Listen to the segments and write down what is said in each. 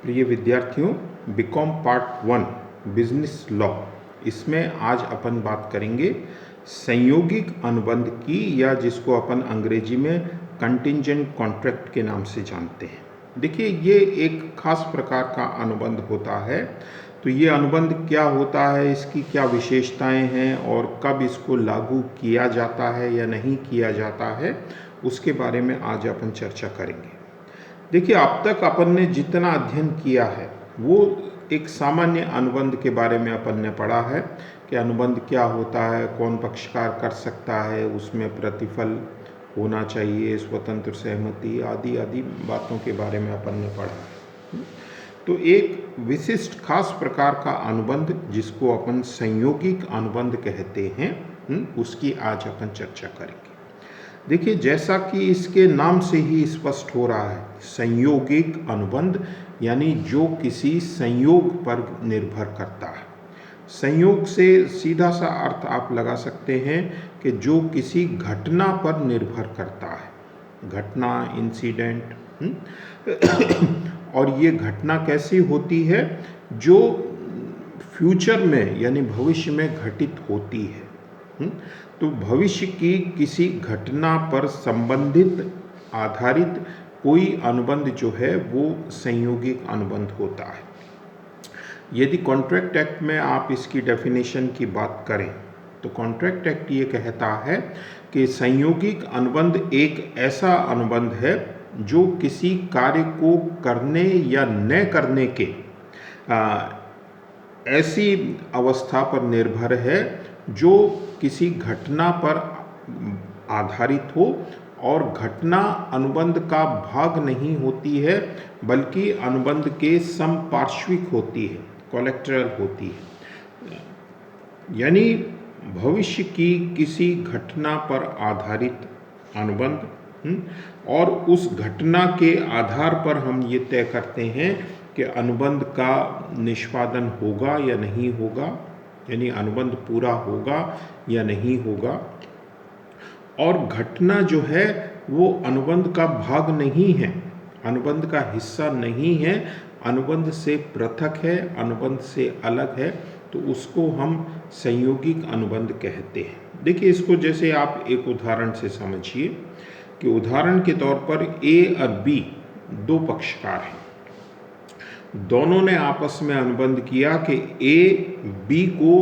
प्रिय विद्यार्थियों, BCom part 1 business law, इसमें आज अपन बात करेंगे संयोगिक अनुबंध की, या जिसको अपन अंग्रेजी में कंटिंजेंट कॉन्ट्रैक्ट के नाम से जानते हैं। देखिए, ये एक खास प्रकार का अनुबंध होता है। तो ये अनुबंध क्या होता है, इसकी क्या विशेषताएं हैं और कब इसको लागू किया जाता है या नहीं किया जाता है, उसके बारे में आज अपन चर्चा करेंगे। देखिए, अब तक अपन ने जितना अध्ययन किया है वो एक सामान्य अनुबंध के बारे में अपन ने पढ़ा है कि अनुबंध क्या होता है, कौन पक्षकार कर सकता है, उसमें प्रतिफल होना चाहिए, स्वतंत्र सहमति आदि आदि बातों के बारे में अपन ने पढ़ा है। तो एक विशिष्ट खास प्रकार का अनुबंध जिसको अपन संयोगिक अनुबंध कहते हैं, उसकी आज अपन चर्चा करेंगे। देखिए, जैसा कि इसके नाम से ही स्पष्ट हो रहा है, संयोगिक अनुबंध यानी जो किसी संयोग पर निर्भर करता है। संयोग से सीधा सा अर्थ आप लगा सकते हैं कि जो किसी घटना पर निर्भर करता है, घटना, इंसिडेंट। और ये घटना कैसी होती है, जो फ्यूचर में यानी भविष्य में घटित होती है। तो भविष्य की किसी घटना पर संबंधित आधारित कोई अनुबंध जो है वो संयोगिक अनुबंध होता है। यदि कॉन्ट्रैक्ट एक्ट में आप इसकी डेफिनेशन की बात करें तो कॉन्ट्रैक्ट एक्ट ये कहता है कि संयोगिक अनुबंध एक ऐसा अनुबंध है जो किसी कार्य को करने या न करने के ऐसी अवस्था पर निर्भर है जो किसी घटना पर आधारित हो और घटना अनुबंध का भाग नहीं होती है, बल्कि अनुबंध के समपार्श्विक होती है, कोलैटरल होती है। यानी भविष्य की किसी घटना पर आधारित अनुबंध, और उस घटना के आधार पर हम ये तय करते हैं कि अनुबंध का निष्पादन होगा या नहीं होगा, यानी अनुबंध पूरा होगा या नहीं होगा। और घटना जो है वो अनुबंध का भाग नहीं है, अनुबंध का हिस्सा नहीं है, अनुबंध से पृथक है, अनुबंध से अलग है, तो उसको हम संयोगिक अनुबंध कहते हैं। देखिए, इसको जैसे आप एक उदाहरण से समझिए कि उदाहरण के तौर पर ए और बी दो पक्षकार हैं, दोनों ने आपस में अनुबंध किया कि ए बी को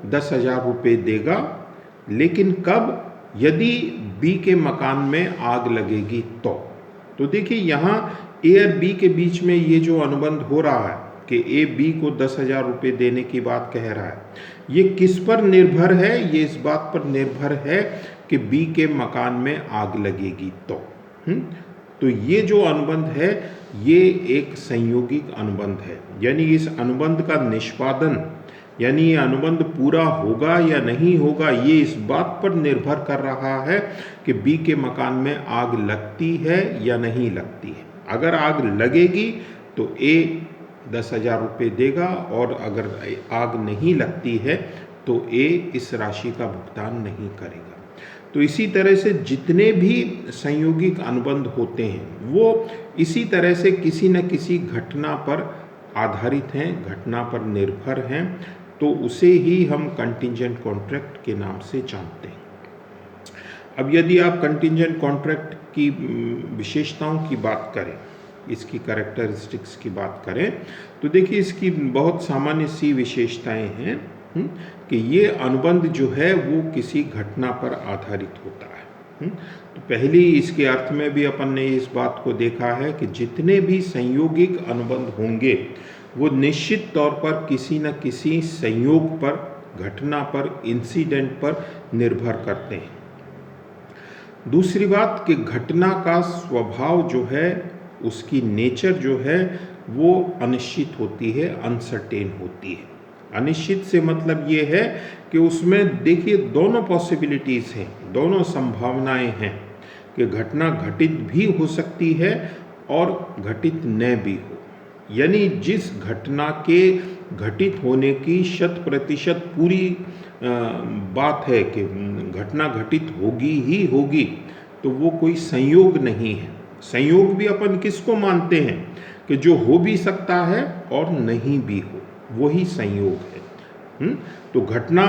10,000 रुपये देगा, लेकिन कब, यदि बी के मकान में आग लगेगी तो देखिए, यहाँ ए और बी के बीच में ये जो अनुबंध हो रहा है कि ए बी को 10,000 रुपये देने की बात कह रहा है, ये किस पर निर्भर है, ये इस बात पर निर्भर है कि बी के मकान में आग लगेगी तो ये जो अनुबंध है ये एक संयोगिक अनुबंध है। यानी इस अनुबंध का निष्पादन, यानी ये अनुबंध पूरा होगा या नहीं होगा, ये इस बात पर निर्भर कर रहा है कि बी के मकान में आग लगती है या नहीं लगती है। अगर आग लगेगी तो ए 10,000 रुपये देगा, और अगर आग नहीं लगती है तो ए इस राशि का भुगतान नहीं करेगा। तो इसी तरह से जितने भी संयोगिक अनुबंध होते हैं वो इसी तरह से किसी न किसी घटना पर आधारित हैं, घटना पर निर्भर हैं, तो उसे ही हम कंटिंजेंट कॉन्ट्रैक्ट के नाम से जानते हैं। अब यदि आप कंटिंजेंट कॉन्ट्रैक्ट की विशेषताओं की बात करें, इसकी कैरेक्टरिस्टिक्स की बात करें, तो देखिए इसकी बहुत सामान्य सी विशेषताएं हैं कि ये अनुबंध जो है वो किसी घटना पर आधारित होता है। तो पहली इसके अर्थ में भी अपन ने इस बात को देखा है कि जितने भी संयोगिक अनुबंध होंगे वो निश्चित तौर पर किसी न किसी संयोग पर, घटना पर, इंसिडेंट पर निर्भर करते हैं। दूसरी बात कि घटना का स्वभाव जो है, उसकी नेचर जो है वो अनिश्चित होती है, अनसर्टेन होती है। अनिश्चित से मतलब ये है कि उसमें देखिए दोनों पॉसिबिलिटीज़ हैं, दोनों संभावनाएं हैं कि घटना घटित भी हो सकती है और घटित न भी हो। यानी जिस घटना के घटित होने की 100% पूरी बात है कि घटना घटित होगी ही होगी, तो वो कोई संयोग नहीं है। संयोग भी अपन किसको मानते हैं कि जो हो भी सकता है और नहीं भी हो, वही संयोग है। तो घटना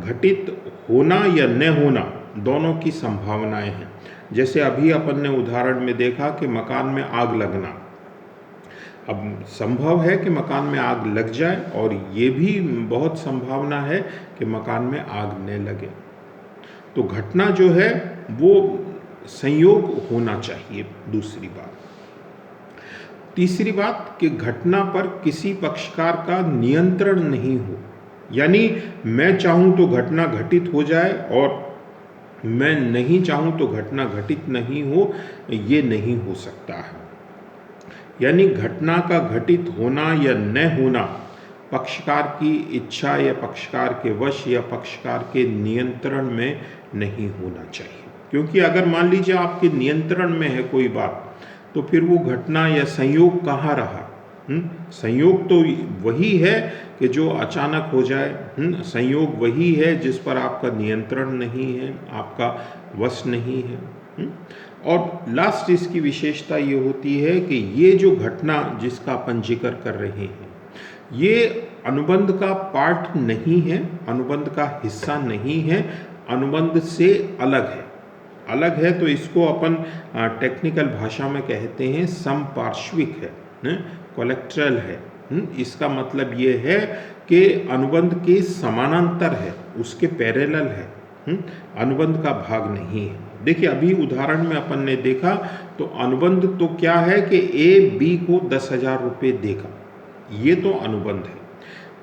घटित होना या न होना दोनों की संभावनाएं हैं। जैसे अभी अपन ने उदाहरण में देखा कि मकान में आग लगना। अब संभव है कि मकान में आग लग जाए और ये भी बहुत संभावना है कि मकान में आग न लगे। तो घटना जो है वो संयोग होना चाहिए, दूसरी बात। तीसरी बात कि घटना पर किसी पक्षकार का नियंत्रण नहीं हो, यानी मैं चाहूं तो घटना घटित हो जाए और मैं नहीं चाहूं तो घटना घटित नहीं हो, ये नहीं हो सकता है। यानी घटना का घटित होना या न होना पक्षकार की इच्छा या पक्षकार के वश या पक्षकार के नियंत्रण में नहीं होना चाहिए। क्योंकि अगर मान लीजिए आपके नियंत्रण में है कोई बात, तो फिर वो घटना या संयोग कहाँ रहा। संयोग तो वही है कि जो अचानक हो जाए। संयोग वही है जिस पर आपका नियंत्रण नहीं है, आपका वश नहीं है। और लास्ट इसकी विशेषता ये होती है कि ये जो घटना जिसका अपन जिक्र कर रहे हैं, ये अनुबंध का पार्ट नहीं है, अनुबंध का हिस्सा नहीं है, अनुबंध से अलग है। अलग है तो इसको अपन टेक्निकल भाषा में कहते हैं समपार्श्विक है, कोलेक्ट्रल है। इसका मतलब ये है कि अनुबंध के समानांतर है, उसके पैरेलल है, अनुबंध का भाग नहीं है। देखिए अभी उदाहरण में अपन ने देखा तो अनुबंध तो क्या है कि ए बी को 10,000 रुपये देगा, ये तो अनुबंध है।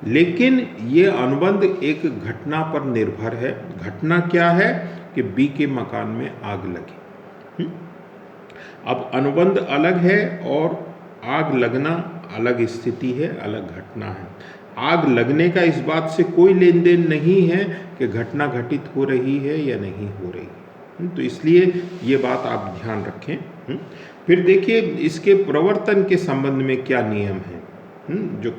लेकिन ये अनुबंध एक घटना पर निर्भर है। घटना क्या है कि बी के मकान में आग लगी। अब अनुबंध अलग है और आग लगना अलग स्थिति है, अलग घटना है। आग लगने का इस बात से कोई लेन देन नहीं है कि घटना घटित हो रही है या नहीं हो रही। तो इसलिए ये बात आप ध्यान रखें। फिर देखिए इसके प्रवर्तन के संबंध में क्या नियम है। जो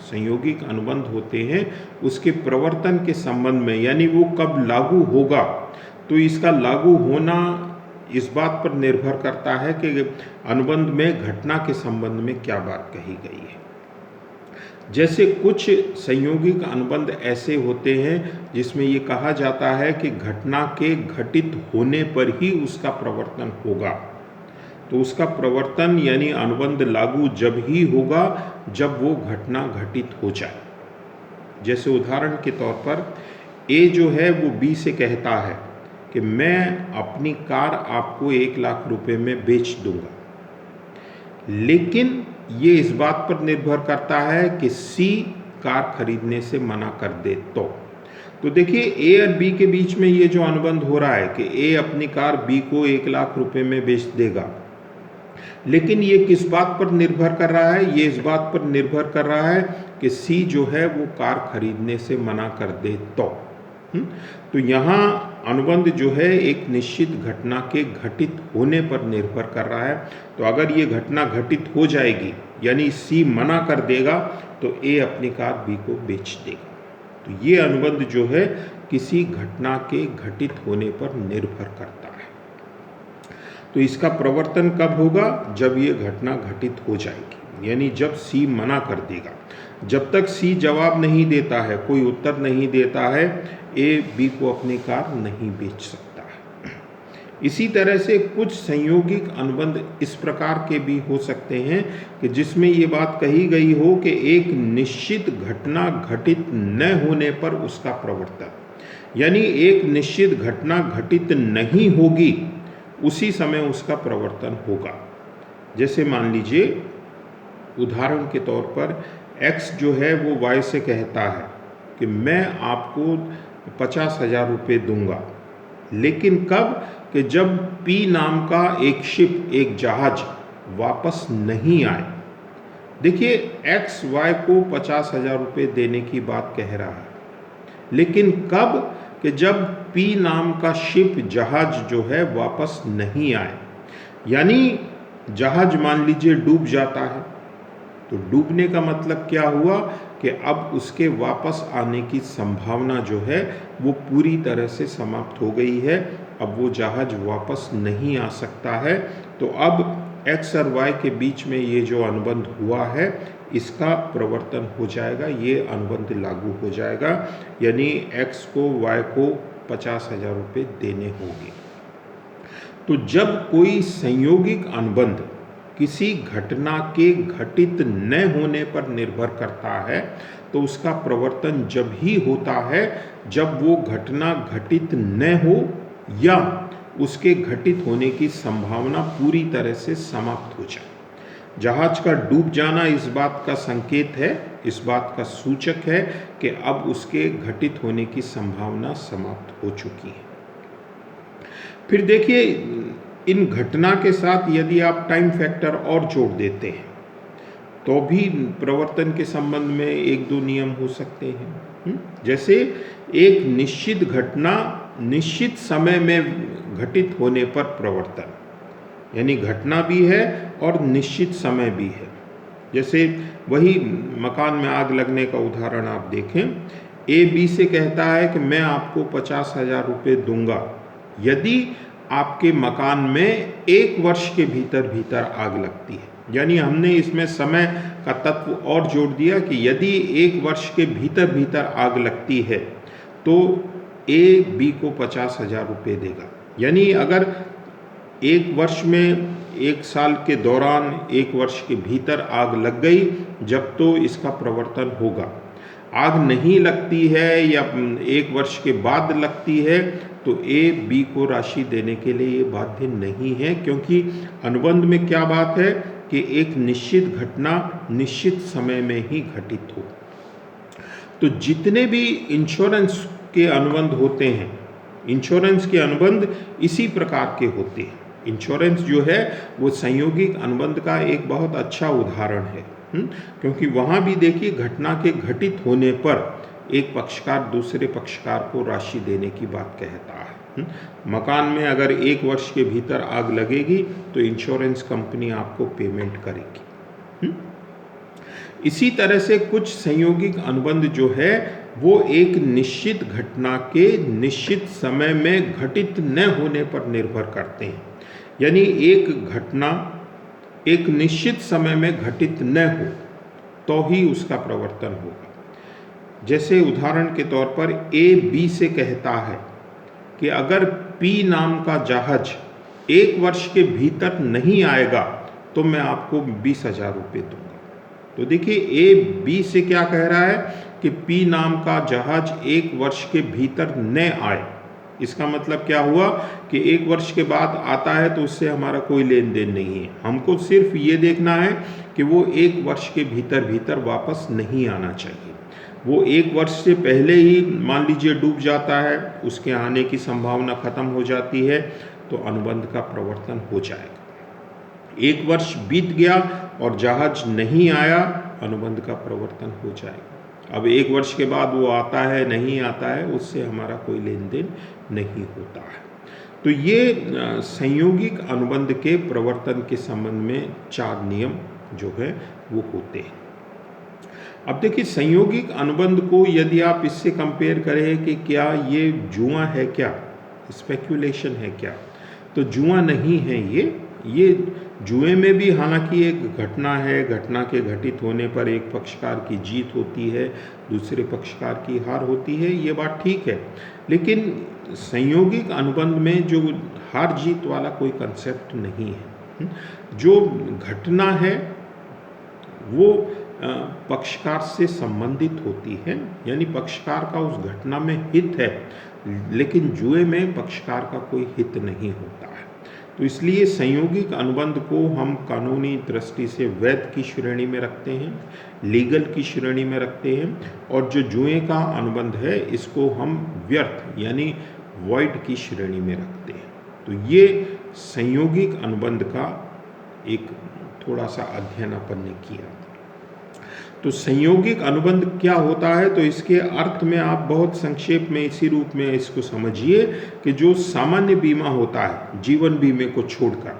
संयोगिक अनुबंध होते हैं उसके प्रवर्तन के संबंध में, यानी वो कब लागू होगा, तो इसका लागू होना इस बात पर निर्भर करता है कि अनुबंध में घटना के संबंध में क्या बात कही गई है। जैसे कुछ संयोगिक अनुबंध ऐसे होते हैं जिसमें ये कहा जाता है कि घटना के घटित होने पर ही उसका प्रवर्तन होगा। तो उसका प्रवर्तन यानी अनुबंध लागू जब ही होगा जब वो घटना घटित हो जाए। जैसे उदाहरण के तौर पर ए जो है वो बी से कहता है कि मैं अपनी कार आपको 1,00,000 रुपए में बेच दूंगा, लेकिन ये इस बात पर निर्भर करता है कि सी कार खरीदने से मना कर दे तो देखिए ए और बी के बीच में ये जो अनुबंध हो रहा है कि ए अपनी कार बी को 1,00,000 रुपए में बेच देगा, लेकिन ये किस बात पर निर्भर कर रहा है, ये इस बात पर निर्भर कर रहा है कि सी जो है वो कार खरीदने से मना कर दे तो यहाँ अनुबंध जो है एक निश्चित घटना के घटित होने पर निर्भर कर रहा है। तो अगर ये घटना घटित हो जाएगी यानी सी मना कर देगा तो ए अपनी कार बी को बेच देगा। तो ये अनुबंध जो है किसी घटना के घटित होने पर निर्भर करता है। तो इसका प्रवर्तन कब होगा, जब ये घटना घटित हो जाएगी, यानी जब सी मना कर देगा। जब तक सी जवाब नहीं देता है, कोई उत्तर नहीं देता है, ए बी को अपनी कार नहीं बेच सकता है। इसी तरह से कुछ संयोगिक अनुबंध इस प्रकार के भी हो सकते हैं कि जिसमें ये बात कही गई हो कि एक निश्चित घटना घटित न होने पर उसका प्रवर्तन, यानी एक निश्चित घटना घटित नहीं होगी उसी समय उसका प्रवर्तन होगा। जैसे मान लीजिए उदाहरण के तौर पर x जो है वो y से कहता है कि मैं आपको 50,000 रुपये दूंगा, लेकिन कब कि जब P नाम का एक शिप, एक जहाज वापस नहीं आए। देखिए x y को 50,000 रुपये देने की बात कह रहा है, लेकिन कब कि जब P नाम का शिप, जहाज जो है वापस नहीं आए। यानी जहाज मान लीजिए डूब जाता है, तो डूबने का मतलब क्या हुआ कि अब उसके वापस आने की संभावना जो है वो पूरी तरह से समाप्त हो गई है। अब वो जहाज वापस नहीं आ सकता है। तो अब एक्स और वाई के बीच में ये जो अनुबंध हुआ है इसका प्रवर्तन हो जाएगा, ये अनुबंध लागू हो जाएगा, यानी एक्स को वाई को 50,000 रुपये देने होंगे। तो जब कोई संयोगिक अनुबंध किसी घटना के घटित न होने पर निर्भर करता है तो उसका प्रवर्तन जब ही होता है जब वो घटना घटित न हो या उसके घटित होने की संभावना पूरी तरह से समाप्त हो जाए। जहाज का डूब जाना इस बात का संकेत है, इस बात का सूचक है कि अब उसके घटित होने की संभावना समाप्त हो चुकी है। फिर देखिए, इन घटना के साथ यदि आप टाइम फैक्टर और जोड़ देते हैं तो भी प्रवर्तन के संबंध में एक दो नियम हो सकते हैं। जैसे एक निश्चित घटना निश्चित समय में घटित होने पर प्रवर्तन, यानी घटना भी है और निश्चित समय भी है। जैसे वही मकान में आग लगने का उदाहरण आप देखें, ए बी से कहता है कि मैं आपको 50,000 रुपये दूंगा यदि आपके मकान में 1 वर्ष के भीतर भीतर आग लगती है। यानी हमने इसमें समय का तत्व और जोड़ दिया कि यदि 1 वर्ष के भीतर भीतर आग लगती है तो ए बी को 50,000 रुपये देगा। यानी अगर 1 वर्ष में 1 साल के दौरान 1 वर्ष के भीतर आग लग गई जब तो इसका प्रवर्तन होगा। आग नहीं लगती है या 1 वर्ष के बाद लगती है तो ए बी को राशि देने के लिए ये बाध्य नहीं है, क्योंकि अनुबंध में क्या बात है कि एक निश्चित घटना निश्चित समय में ही घटित हो। तो जितने भी इंश्योरेंस के अनुबंध होते हैं, इंश्योरेंस के अनुबंध इसी प्रकार के होते हैं। इंश्योरेंस जो है वो संयोगिक अनुबंध का एक बहुत अच्छा उदाहरण है, क्योंकि वहाँ भी देखिए घटना के घटित होने पर एक पक्षकार दूसरे पक्षकार को राशि देने की बात कहता है। मकान में अगर 1 वर्ष के भीतर आग लगेगी तो इंश्योरेंस कंपनी आपको पेमेंट करेगी। इसी तरह से कुछ संयोगिक अनुबंध जो है वो एक निश्चित घटना के निश्चित समय में घटित न होने पर निर्भर करते हैं। यानी एक घटना एक निश्चित समय में घटित न हो तो ही उसका प्रवर्तन होगा। जैसे उदाहरण के तौर पर ए बी से कहता है कि अगर पी नाम का जहाज 1 वर्ष के भीतर नहीं आएगा तो मैं आपको 20,000 रुपये दूंगा। तो देखिए ए बी से क्या कह रहा है कि पी नाम का जहाज 1 वर्ष के भीतर न आए। इसका मतलब क्या हुआ कि 1 वर्ष के बाद आता है तो उससे हमारा कोई लेन देन नहीं है। हमको सिर्फ ये देखना है कि वो 1 वर्ष के भीतर भीतर वापस नहीं आना चाहिए। वो 1 वर्ष से पहले ही मान लीजिए डूब जाता है, उसके आने की संभावना खत्म हो जाती है तो अनुबंध का प्रवर्तन हो जाएगा। 1 वर्ष बीत गया और जहाज नहीं आया, अनुबंध का प्रवर्तन हो जाएगा। अब 1 वर्ष के बाद वो आता है नहीं आता है, उससे हमारा कोई लेन देन नहीं होता है। तो ये संयोगिक अनुबंध के प्रवर्तन के संबंध में 4 नियम जो है वो होते हैं। अब देखिए संयोगिक अनुबंध को यदि आप इससे कंपेयर करें कि क्या ये जुआ है, क्या स्पेक्यूलेशन है क्या, तो जुआ नहीं है ये जुए में भी हालांकि एक घटना है, घटना के घटित होने पर एक पक्षकार की जीत होती है, दूसरे पक्षकार की हार होती है, ये बात ठीक है। लेकिन संयोगिक अनुबंध में जो हार जीत वाला कोई कंसेप्ट नहीं है। जो घटना है वो पक्षकार से संबंधित होती है, यानी पक्षकार का उस घटना में हित है, लेकिन जुए में पक्षकार का कोई हित नहीं होता है। तो इसलिए संयोगिक अनुबंध को हम कानूनी दृष्टि से वैध की श्रेणी में रखते हैं, लीगल की श्रेणी में रखते हैं, और जो जुए का अनुबंध है इसको हम व्यर्थ यानी वॉइड की श्रेणी में रखते हैं। तो ये संयोगिक अनुबंध का एक थोड़ा सा अध्ययन अपन ने किया। तो संयोगिक अनुबंध क्या होता है, तो इसके अर्थ में आप बहुत संक्षेप में इसी रूप में इसको समझिए कि जो सामान्य बीमा होता है जीवन बीमे को छोड़कर,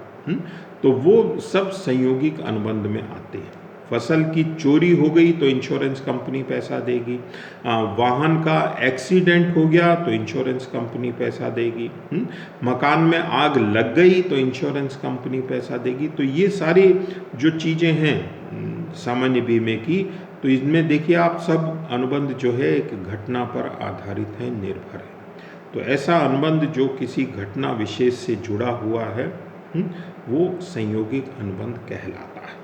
तो वो सब संयोगिक अनुबंध में आते हैं। फसल की चोरी हो गई तो इंश्योरेंस कंपनी पैसा देगी, वाहन का एक्सीडेंट हो गया तो इंश्योरेंस कंपनी पैसा देगी, मकान में आग लग गई तो इंश्योरेंस कंपनी पैसा देगी। तो ये सारी जो चीज़ें हैं सामान्य बीमे की, तो इसमें देखिए आप सब अनुबंध जो है एक घटना पर आधारित है, निर्भर है। तो ऐसा अनुबंध जो किसी घटना विशेष से जुड़ा हुआ है वो संयोगिक अनुबंध कहलाता है।